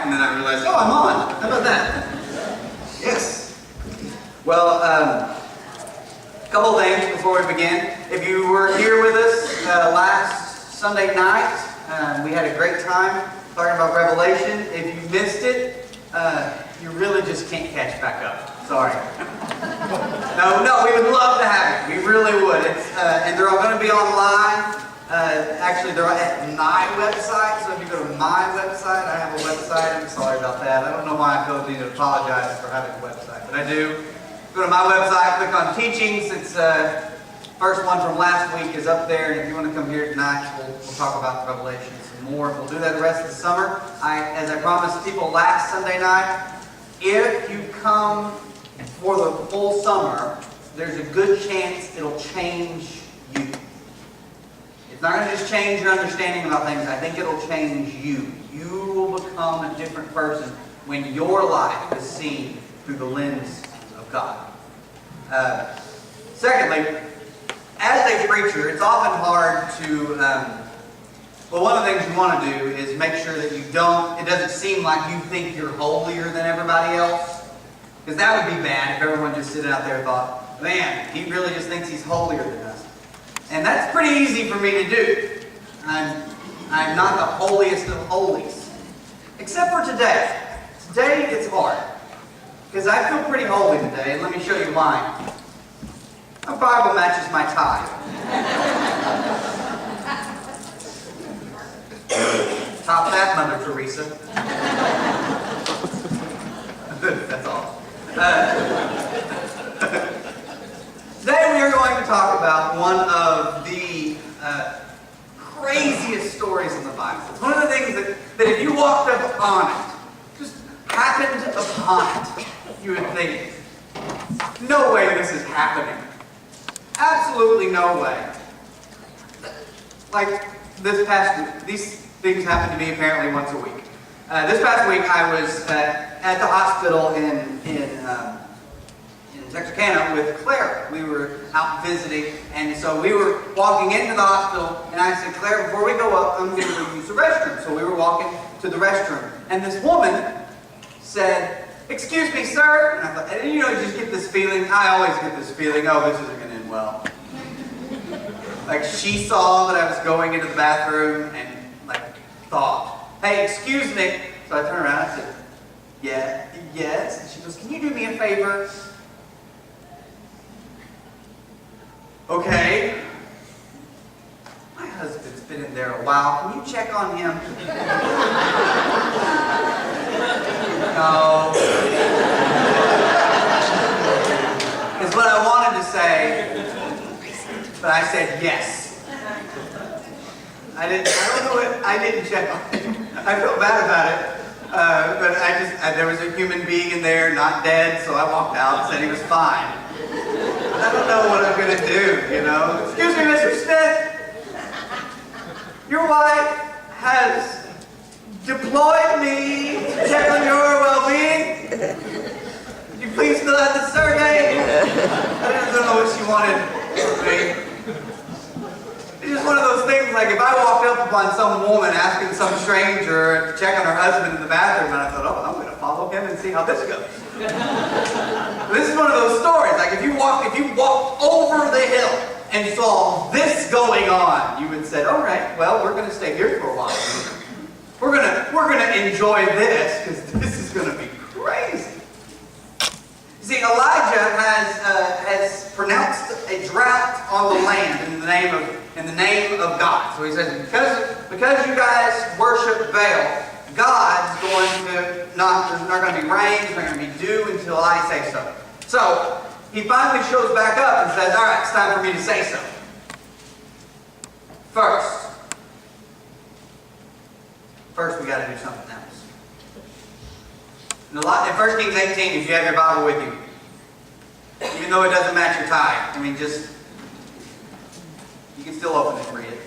and then I realized, oh, I'm on. How about that? Yes. Well, a couple of things before we begin. If you were here with us last Sunday night, we had a great time talking about Revelation. If you missed it, you really just can't catch back up. Sorry. No, we would love to have it. We really would. And they're all going to be online. Actually, they're at my website, so if you go to my website, I have a website. I'm sorry about that. I don't know why I feel the need to apologize for having a website, but I do. Go to my website, click on Teachings. It's first one from last week is up there, and if you want to come here tonight, we'll talk about Revelation some more. We'll do that the rest of the summer. As I promised people last Sunday night, if you come for the full summer, there's a good chance it'll change you. It's not going to just change your understanding about things. I think it'll change you. You will become a different person when your life is seen through the lens of God. Secondly, as a preacher, it's often hard to... well, one of the things you want to do is make sure that it doesn't seem like you think you're holier than everybody else. Because that would be bad if everyone just sitting out there thought, man, he really just thinks he's holier than us. And that's pretty easy for me to do. I'm not the holiest of holies. Except for today. Today it's hard. Because I feel pretty holy today, and let me show you why. My Bible matches my tie. Top that, Mother Teresa. That's all. Today we are going to talk about one of the craziest stories in the Bible. It's one of the things that if you walked up upon it, just happened upon it, you would think, no way this is happening. Absolutely no way. Like these things happen to me apparently once a week. This past week I was at the hospital in Texarkana with Claire. We were out visiting, and so we were walking into the hospital, and I said, Claire, before we go up, I'm going to go use the restroom. So we were walking to the restroom, and this woman said, excuse me, sir. And I thought, and you just get this feeling, I always get this feeling, oh, this isn't going to end well. Like she saw that I was going into the bathroom and thought, hey, excuse me. So I turned around and I said, yeah, yes. And she goes, can you do me a favor? Okay. My husband's been in there a while. Can you check on him? No. Is what I wanted to say, but I said yes. I didn't check on him. I felt bad about it. But there was a human being in there, not dead, so I walked out and said he was fine. I don't know what I'm going to do, Excuse me, Mr. Smith. Your wife has deployed me to check on your well-being. Could you please fill out the survey? I don't know what she wanted from me. It's just one of those things, like if I walked up upon some woman asking some stranger to check on her husband in the bathroom, and I thought, oh, I'm going to follow him and see how this goes. This is one of those stories, like if you walked over the hill and saw this going on, you would say, all right, well, we're going to stay here for a while. We're going to enjoy this, because this is going to be crazy. See, Elijah has pronounced a drought on the land in the name of God. So he says, because you guys worship Baal, God's going to there's not going to be rain, there's not going to be dew until I say so. So he finally shows back up and says, all right, it's time for me to say so. First we got to do something else. In 1 Kings 18, if you have your Bible with you, even though it doesn't match your tie, you can still open it and read it.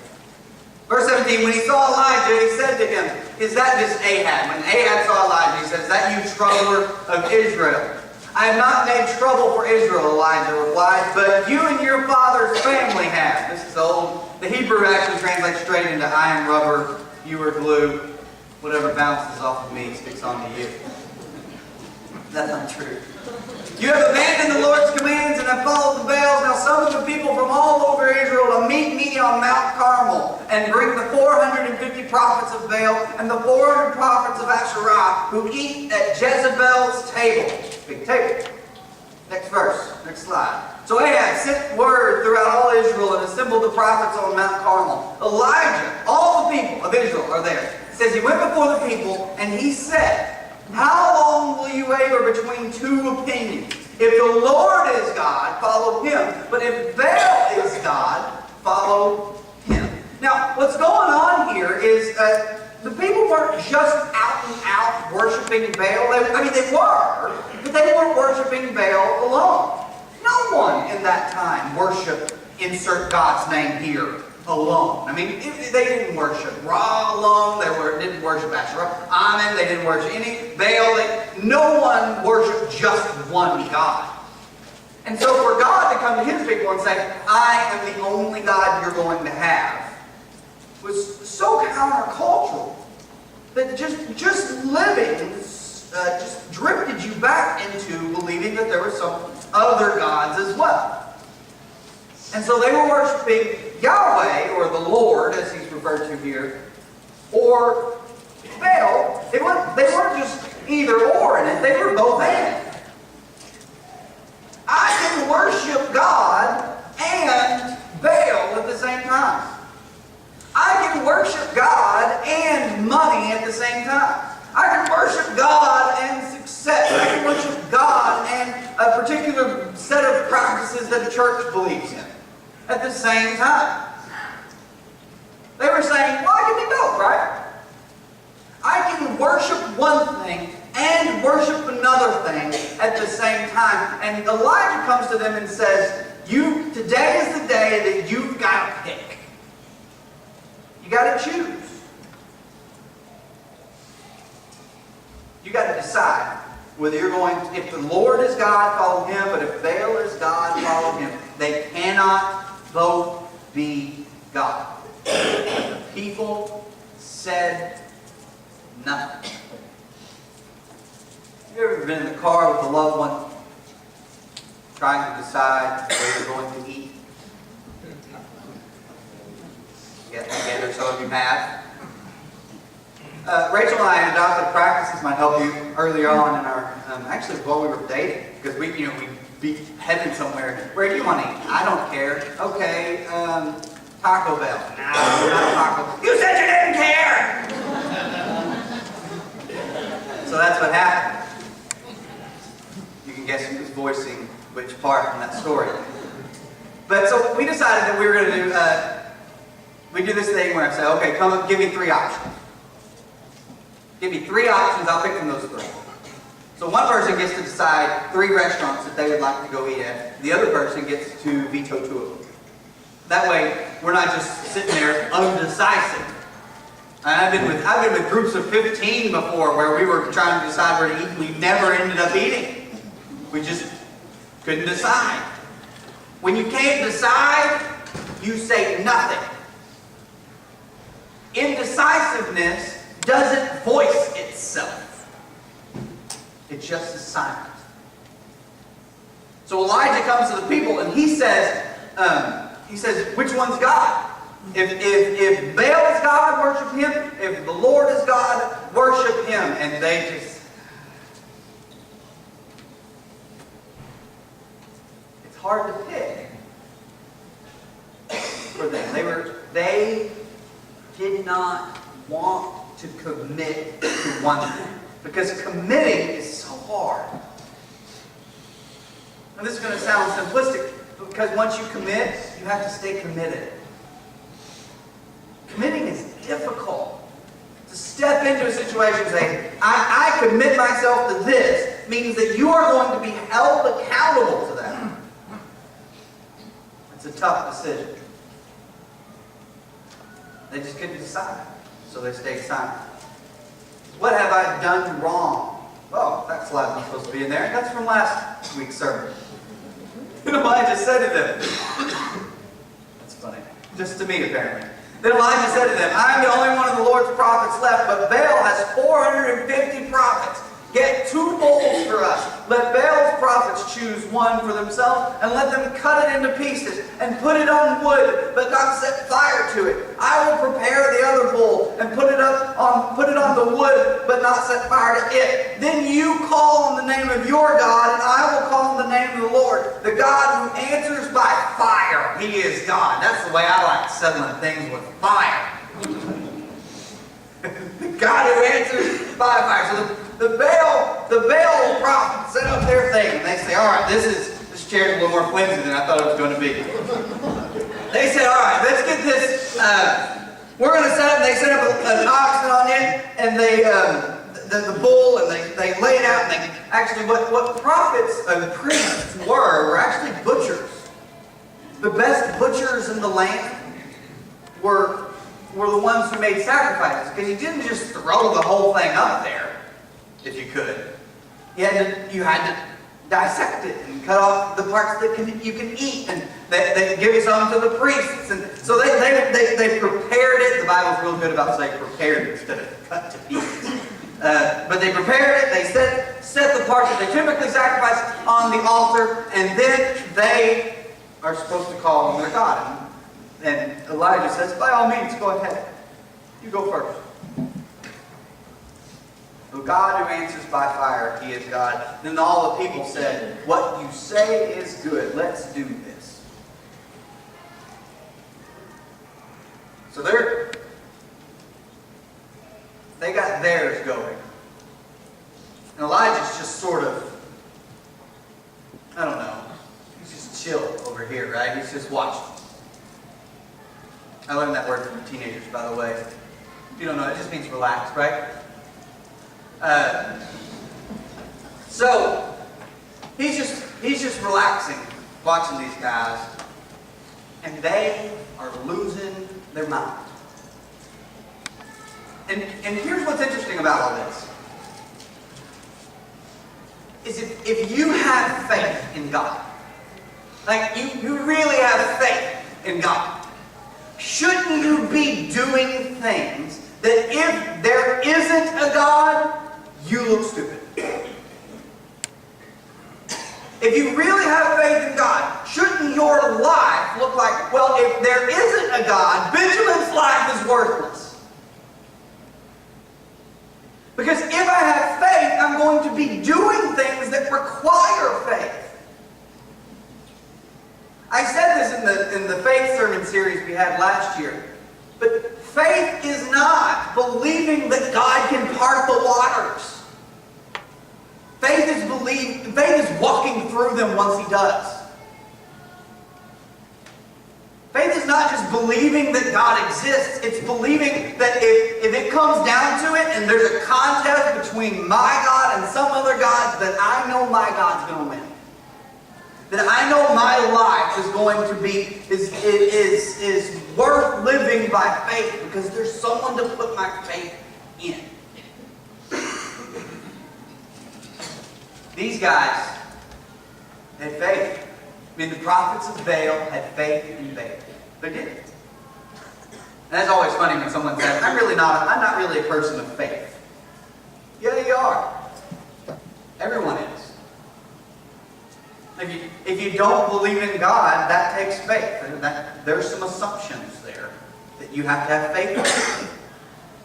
Verse 17, when he saw Elijah, he said to him, is that just Ahab? When Ahab saw Elijah, he says, is that you troubler of Israel? I have not made trouble for Israel, Elijah replied, but you and your father's family have. This is old. The Hebrew actually translates straight into I am rubber, you are glue. whatever bounces off of me sticks onto you. That's not true. You have abandoned the Lord's commands and have followed the Baals. Now summon the people from all over Israel to meet me on Mount Carmel and bring the 450 prophets of Baal and the 400 prophets of Asherah who eat at Jezebel's table. Big table. Next verse. Next slide. So Ahab sent word throughout all Israel and assembled the prophets on Mount Carmel. Elijah, all the people of Israel are there. It says he went before the people and he said, how long will you waver between two opinions? If the Lord is God, follow him. But if Baal is God, follow him. Now, what's going on here is the people weren't just out and out worshiping Baal. They were, but they weren't worshiping Baal alone. No one in that time worshiped, insert God's name here, alone. I mean, they didn't worship Ra alone. They didn't worship Asherah. Amen. They didn't worship any Baal. No one worshiped just one God. And so for God to come to his people and say, I am the only God you're going to have, was so countercultural that just living just drifted you back into believing that there were some other gods as well. And so they were worshiping Yahweh, or the Lord, as he's referred to here, or Baal. They weren't just either or in it. They were both and. I can worship God and Baal at the same time. I can worship God and money at the same time. I can worship God and success. I can worship God and a particular set of practices that a church believes in at the same time. They were saying, well, I can do both, right? I can worship one thing and worship another thing at the same time. And Elijah comes to them and says, today is the day that you've got to pick. You got to choose. You got to decide whether you're going to, if the Lord is God, follow him, but if Baal is God, follow him. They cannot both be God. The people said nothing. You ever been in the car with a loved one trying to decide where you're going to eat? Get together, some of you have. Rachel and I adopted a practice. This might help you earlier on in our, actually while we were dating, because we'd be headed somewhere. Where do you want to eat? I don't care. Okay, Taco Bell. No, not Taco. You said you didn't care! So that's what happened. You can guess who was voicing which part in that story. But so we decided that we were going to do, we do this thing where I say, okay, come up, give me 3 options. Give me 3 options, I'll pick from those 3. So one person gets to decide 3 restaurants that they would like to go eat at. The other person gets to veto 2 of them. That way, we're not just sitting there undecisive. I've been with groups of 15 before where we were trying to decide where to eat and we never ended up eating. We just couldn't decide. When you can't decide, you say nothing. Indecisiveness doesn't voice itself. It just is silent. So Elijah comes to the people and he says, which one's God? If Baal is God, worship him. If the Lord is God, worship him. And they just... It's hard to pick for them. They did not want to commit to one thing. Because committing is so hard. And this is going to sound simplistic, because once you commit, you have to stay committed. Committing is difficult. To step into a situation and say, I commit myself to this, means that you are going to be held accountable to that. It's a tough decision. They just couldn't decide, so they stayed silent. What have I done wrong? Well, that slide's not supposed to be in there. That's from last week's sermon. And Elijah said to them, that's funny, just to me apparently. Then Elijah said to them, I am the only one of the Lord's prophets left, but Baal has 450 prophets. Get 2 bulls for us. Let Baal's prophets choose one for themselves, and let them cut it into pieces, and put it on wood, but not set fire to it. I will prepare the other bull, and put it on the wood, but not set fire to it. Then you call on the name of your God, and I will call on the name of the Lord, the God who answers by fire. He is God. That's the way I like settling things, with fire. The God who answers by fire. So the Baal prophets set up their thing, and they say, all right, this chair's a little more flimsy than I thought it was going to be. They said, all right, let's get this, we're going to set up, and they set up an oxen on it, and they, the bull, and they lay it out, and they, actually, what prophets and priests were actually butchers. The best butchers in the land were the ones who made sacrifices, because you didn't just throw the whole thing up there. If you could, you had to dissect it and cut off the parts that you can eat, and they give some to the priests. And so they prepared it. The Bible's real good about saying prepared instead of cut to pieces. But they prepared it. They set the parts that they typically sacrifice on the altar, and then they are supposed to call on their God. And Elijah says, by all means, go ahead. You go first. The God who answers by fire, He is God. Then all the people said, what you say is good. Let's do this. So they got theirs going. And Elijah's just sort of, I don't know, he's just chill over here, right? He's just watching. I learned that word from teenagers, by the way. If you don't know, it just means relax, right? So he's just relaxing, watching these guys, and they are losing their mind. And here's what's interesting about all this: is if you have faith in God, like you really have faith in God, shouldn't you be doing things that if there isn't a God, you look stupid? If you really have faith in God, shouldn't your life look like, well, if there isn't a God, Benjamin's life is worthless? Because if I have faith, I'm going to be doing things that require faith. I said this in the faith sermon series we had last year. But faith is not believing that God can part the waters. Faith is walking through them once He does. Faith is not just believing that God exists. It's believing that if it comes down to it and there's a contest between my God and some other gods, that I know my God's going to win. That I know my life is going to be, is worth living by faith because there's someone to put my faith in. These guys had faith. I mean, the prophets of Baal had faith in Baal. They did. And that's always funny when someone says, I'm not really a person of faith. Yeah, you are. Everyone is. If you don't believe in God, that takes faith. There's some assumptions there that you have to have faith in.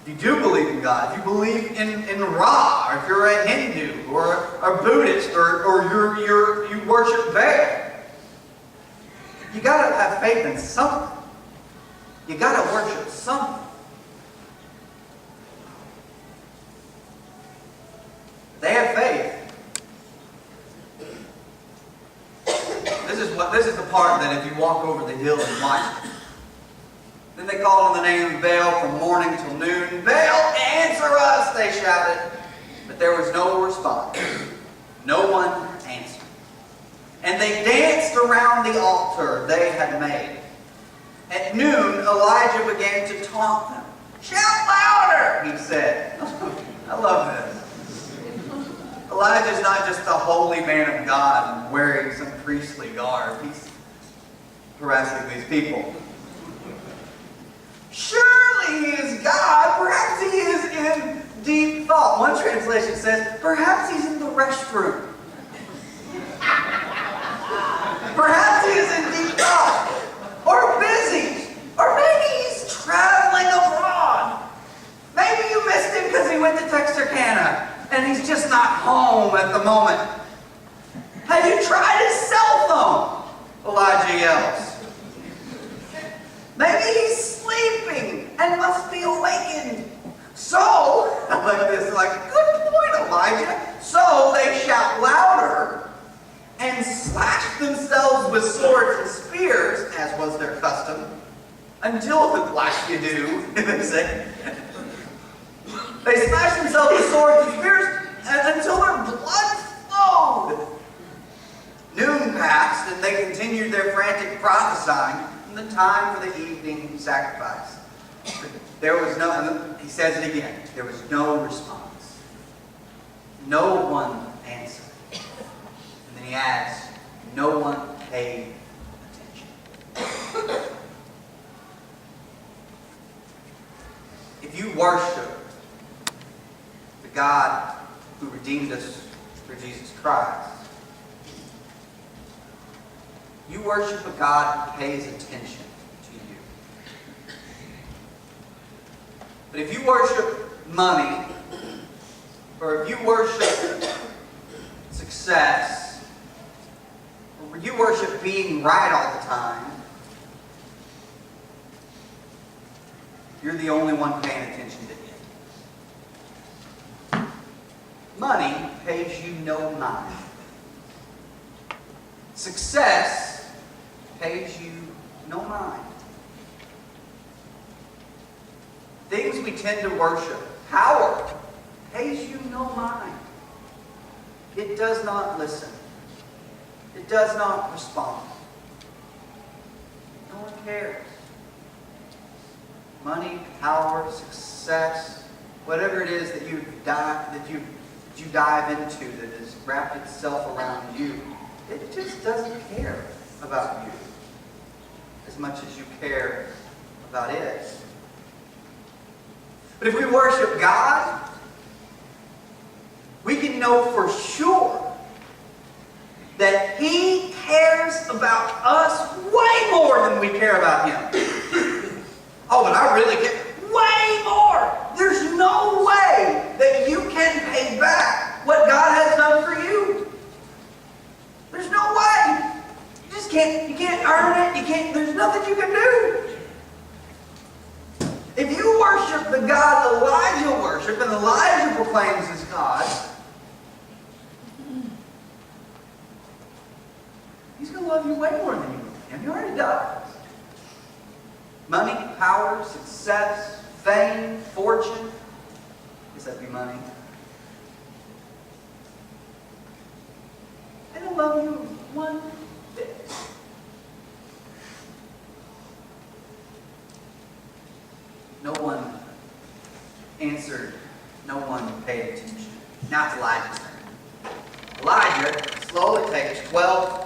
If you do believe in God, if you believe in Ra, or if you're a Hindu, or a Buddhist, or you worship Baal, you got to have faith in something. You got to worship something. They have faith. This is the part that if you walk over the hill and watch it. Then they called on the name of Baal from morning till noon. Baal, answer us, they shouted. But there was no response. No one answered. And they danced around the altar they had made. At noon, Elijah began to taunt them. Shout louder, he said. I love this. Elijah's not just a holy man of God and wearing some priestly garb. He's harassing these people. Surely he is God. Perhaps he is in deep thought. One translation says, perhaps he's in the restroom. Perhaps he is in deep thought. Or busy. Or maybe he's traveling abroad. Maybe you missed him because he went to Texarkana and he's just not home at the moment. Have you tried his cell phone? Elijah yells. Maybe he's sleeping and must be awakened. So, like this, like, good point, Elijah. So they shout louder and slash themselves with swords and spears, as was their custom, until the black you do, they say. They slash themselves with swords and spears until their blood flowed. Noon passed, and they continued their frantic prophesying in the time for the evening sacrifice. There was no, he says it again, there was no response. No one answered. And then he adds, no one paid attention. If you worship the God who redeemed us through Jesus Christ, you worship a God who pays attention to you. But if you worship money, or if you worship success, or you worship being right all the time, you're the only one paying attention to it. Money pays you no mind. Success pays you no mind. Things we tend to worship, power, pays you no mind. It does not listen. It does not respond. No one cares. Money, power, success, whatever it is that you dive into that has wrapped itself around you, it just doesn't care about you as much as you care about it. But if we worship God, we can know for sure that He cares about us way more than we care about Him. Oh, but I really care. Way more! There's no way that you can pay back what God has done for you. There's no way. You just can't, you can't earn it. There's nothing you can do. If you worship the God Elijah worshiped and Elijah proclaims as God, He's going to love you way more than you love Him. He already does. Money, power, success, fame, fortune. I guess that'd be money. They don't love you one bit. No one answered. No one paid attention. Now it's Elijah's turn. Elijah slowly takes 12.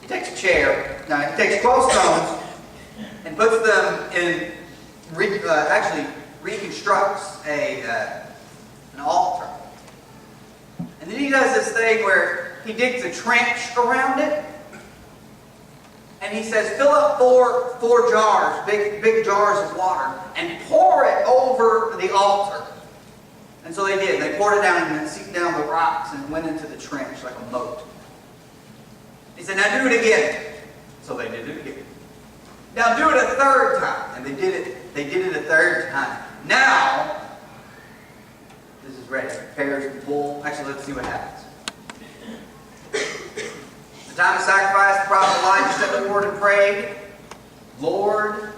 He takes a chair. No, he takes 12 stones and puts them in. Actually reconstructs an altar. And then he does this thing where he digs a trench around it. And he says, fill up four jars, big jars of water, and pour it over the altar. And so they did. They poured it down and then seeped down the rocks and went into the trench like a moat. He said, now do it again. So they did it again. Now do it a third time. And they did it a third time. Now, this is ready. Prepares the bull. Actually, let's see what happens. The time of sacrifice, the prophet Elijah stepped forward and prayed, Lord,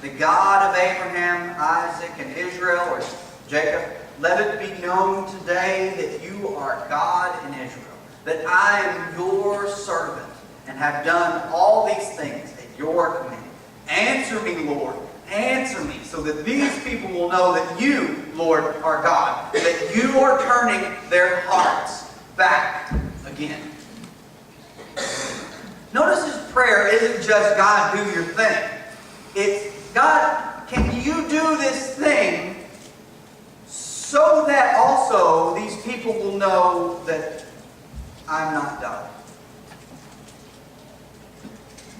the God of Abraham, Isaac, and Israel, or Jacob, let it be known today that you are God in Israel, that I am your servant, and have done all these things at your command. Answer me, Lord. Answer me, so that these people will know that you, Lord, are God, that you are turning their hearts back again. Notice his prayer isn't just, God, do your thing. It's, God, can you do this thing so that also these people will know that I'm not done?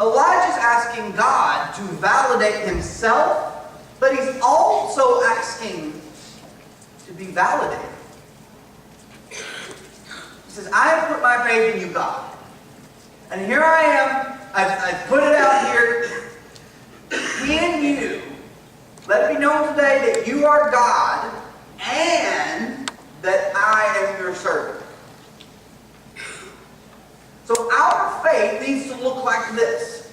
Elijah's asking God to validate himself, but he's also asking to be validated. He says, I have put my faith in you, God. And here I am. I've put it out here. In you, let it be known today that you are God and that I am your servant. So our faith needs to look like this.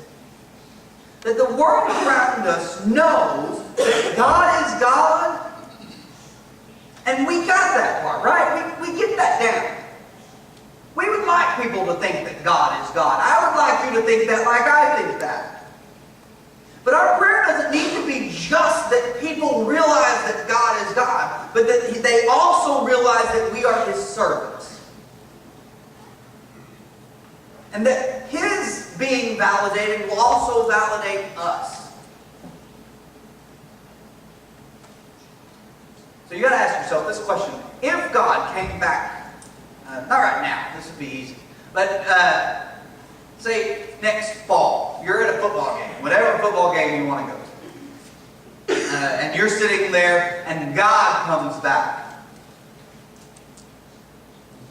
That the world around us knows that God is God, and we got that part, right? We get that down. We would like people to think that God is God. I would like you to think that like I think that. But our prayer doesn't need to be just that people realize that God is God, but that they also realize that we are His servants. And that His being validated will also validate us. So you got to ask yourself this question. If God came back, not right now, this would be easy, but say next fall, you're at a football game, whatever football game you want to go to. And you're sitting there and God comes back.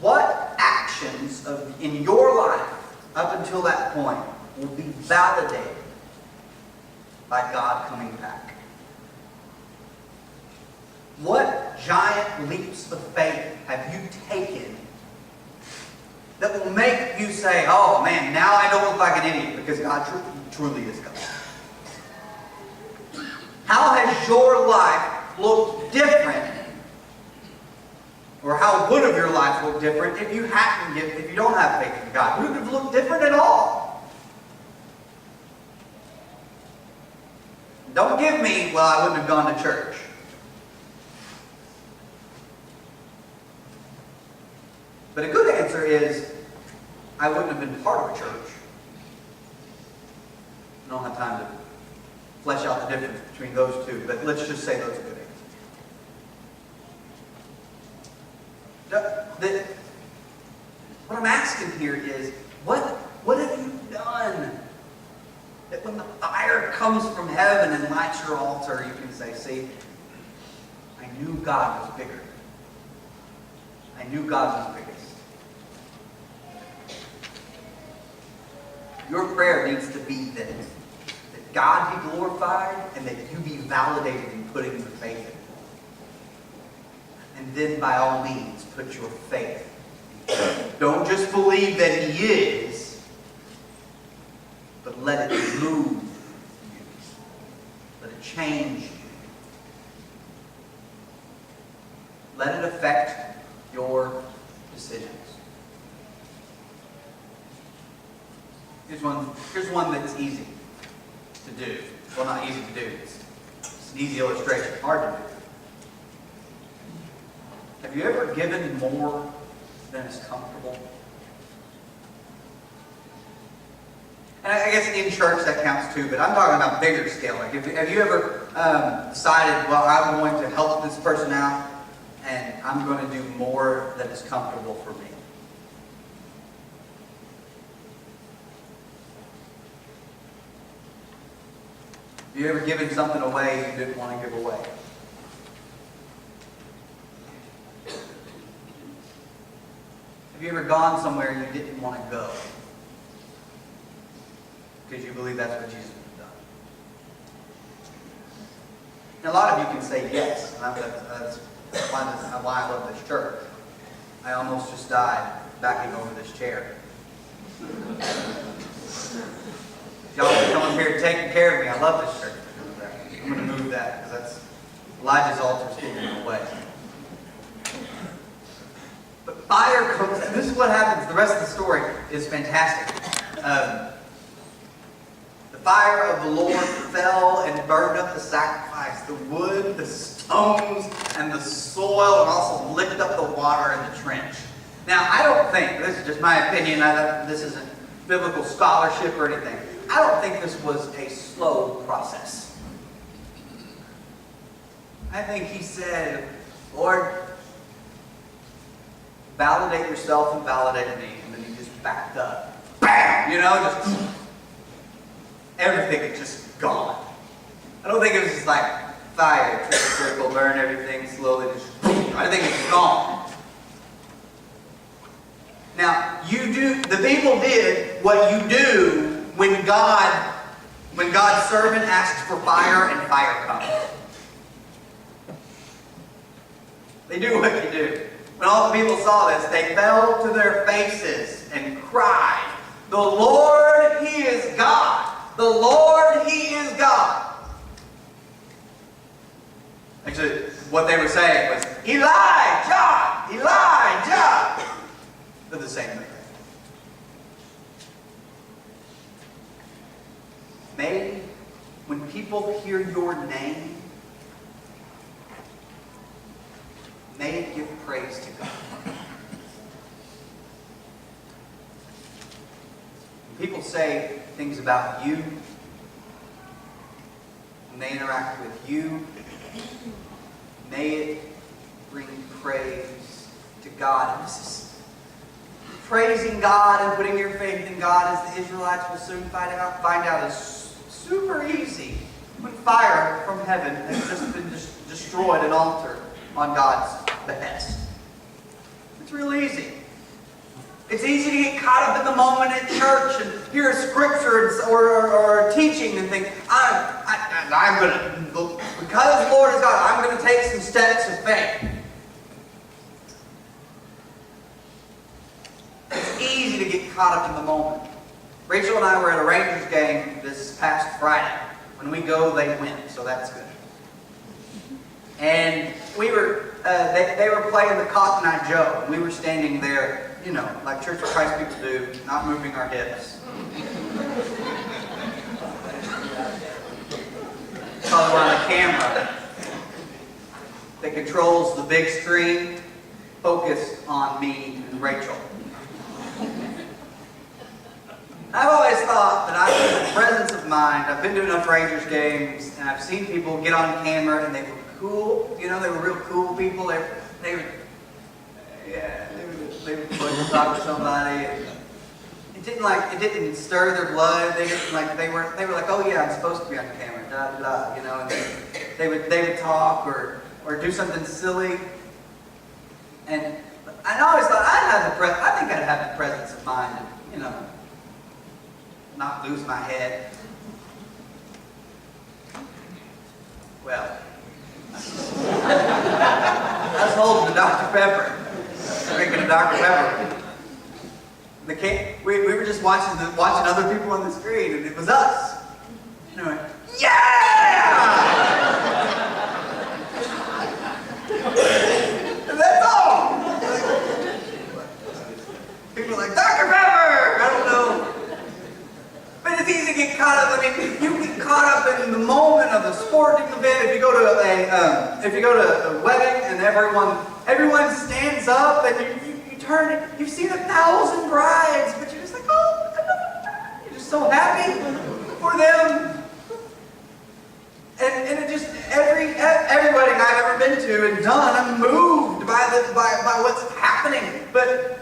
What actions in your life up until that point will be validated by God coming back? What giant leaps of faith have you taken that will make you say, oh man, now I don't look like an idiot because God truly is God? How has your life looked different? Or how would have your life looked different if you don't have faith in God? Would it have looked different at all? Don't give me, well, I wouldn't have gone to church. But a good answer is, I wouldn't have been part of a church. I don't have time to flesh out the difference between those two, but let's just say those are good answers. What I'm asking here is, what have you done that when the fire comes from heaven and lights your altar, you can say, see, I knew God was bigger. I knew God was biggest. Your prayer needs to be that God be glorified and that you be validated in putting your faith in Him. And then by all means, put your faith in Him. Don't just believe that He is, but let it move you. Let it change you. Let it affect your decisions. Here's one that's easy to do. Well, not easy to do. It's an easy illustration. Hard to do. Have you ever given more than is comfortable? And I guess in church that counts too, but I'm talking about bigger scale. Like, have you ever decided, well, I'm going to help this person out, and I'm going to do more than is comfortable for me? Have you ever given something away you didn't want to give away? Have you ever gone somewhere you didn't want to go? Because you believe that's what Jesus would have done. And a lot of you can say yes. And that's why I love this church. I almost just died backing over this chair. Y'all are coming here and taking care of me. I love this church. I'm going to move that because that's Elijah's altar's getting in the way. But fire comes, and this is what happens. The rest of the story is fantastic. The fire of the Lord fell and burned up the sacrifice, the wood, the stones, and the soil, and also licked up the water in the trench. Now, I don't think, this is just my opinion, this isn't biblical scholarship or anything, I don't think this was a slow process. I think he said, Lord, validate yourself and validate me. And then he just backed up. Bam! Just everything is just gone. I don't think it was just like fire, trickle, burn everything slowly. I think it's gone. Now, the people did what you do when God's servant asks for fire and fire comes. They do what you do. When all the people saw this, they fell to their faces and cried, "The Lord, He is God! The Lord, He is God!" Actually, what they were saying was, "Elijah! Elijah!" They're the same thing. May, when people hear your name, may it give praise to God. When people say things about you, when they interact with you, may it bring praise to God. And this is praising God and putting your faith in God, as the Israelites will soon find out is super easy when fire from heaven has just been destroyed an altar on God's behest. It's real easy. It's easy to get caught up in the moment at church and hear a scripture or teaching and think, I'm going to, because the Lord is God, I'm going to take some steps of faith. It's easy to get caught up in the moment. Rachel and I were at a Rangers game this past Friday. When we go, they win, so that's good. And we were, they were playing the Cotton Eye Joe. We were standing there, like Church of Christ people do, not moving our hips. Probably on the camera that controls the big screen, focused on me and Rachel. I've always thought that I have the presence of mind. I've been to enough Rangers games, and I've seen people get on camera, and they were cool. They were real cool people. They would talk to somebody. And it didn't stir their blood. They were like, oh yeah, I'm supposed to be on camera. Da da da. And they would talk or do something silly. And I always thought I think I'd have the presence of mind, not lose my head. Well, I was holding a Dr. Pepper, drinking a Dr. Pepper. We were just watching other people on the screen, and it was us. And I went, yeah! And that's all. People are like, Dr. Pepper! I don't know. But it's easy to get caught up. You get caught up in the moment of a sporting event. If you go to a wedding and everyone stands up and you turn, you've seen 1,000 brides, but you're just like, oh, you're just so happy for them. And it just every wedding I've ever been to and done, I'm moved by what's happening. But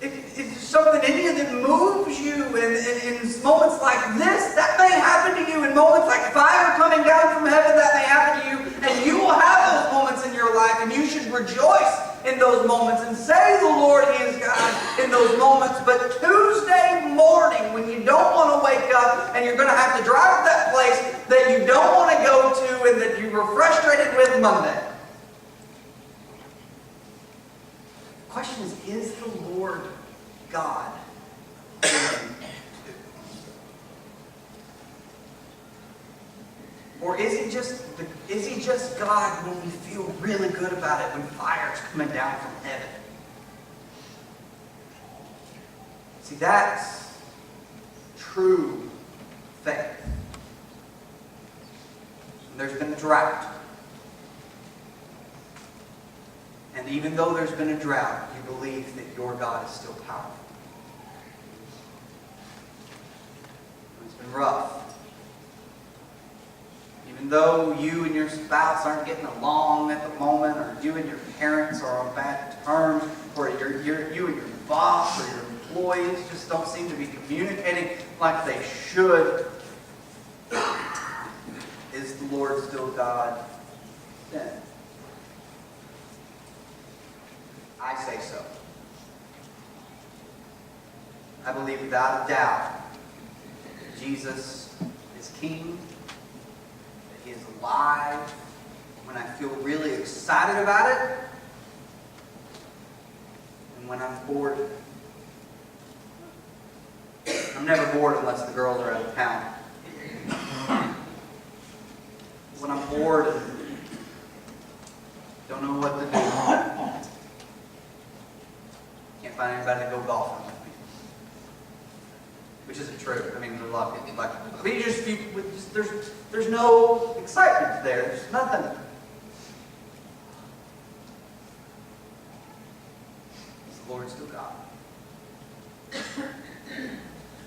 it's something in you that moves you, and in moments like this, that may happen to you. In moments like fire coming down from heaven, that may happen to you, and you will have those moments in your life, and you should rejoice in those moments and say the Lord is God in those moments. But Tuesday morning, when you don't want to wake up and you're going to have to drive to that place that you don't want to go to and that you were frustrated with Monday, the question is the Lord God? Or is he just God when we feel really good about it, when fire's coming down from heaven? See, that's true faith. And there's been a drought. And even though there's been a drought, you believe that your God is still powerful. It's been rough. Even though you and your spouse aren't getting along at the moment, or you and your parents are on bad terms, or you and your boss or your employees just don't seem to be communicating like they should, is the Lord still God? Then I say so. I believe without a doubt that Jesus is King, that He is alive. When I feel really excited about it, and when I'm bored. I'm never bored unless the girls are out of town. When I'm bored and don't know what to do, can't find anybody to go golfing with me. Which isn't true. I mean, there's a lot of people like, there's no excitement there. There's nothing. Is the Lord still God?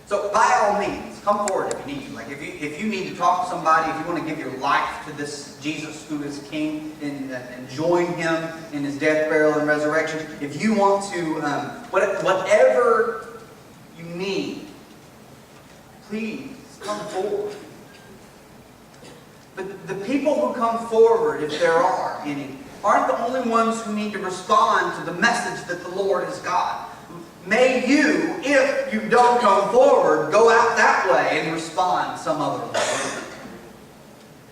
So by all means, come forward if you need to. Like if you need to talk to somebody, if you want to give your life to this Jesus who is King and join Him in His death, burial, and resurrection. If you want to, whatever you need, please come forward. But the people who come forward, if there are any, aren't the only ones who need to respond to the message that the Lord is God. May you, if you don't come forward, go out that way and respond some other way.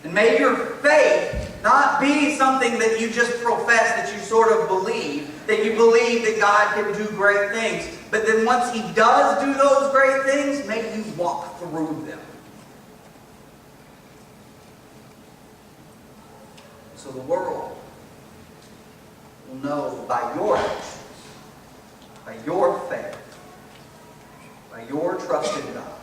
And may your faith not be something that you just profess, that you sort of believe, that you believe that God can do great things. But then once He does do those great things, may you walk through them. So the world will know by your actions, by your faith, by your trust in God,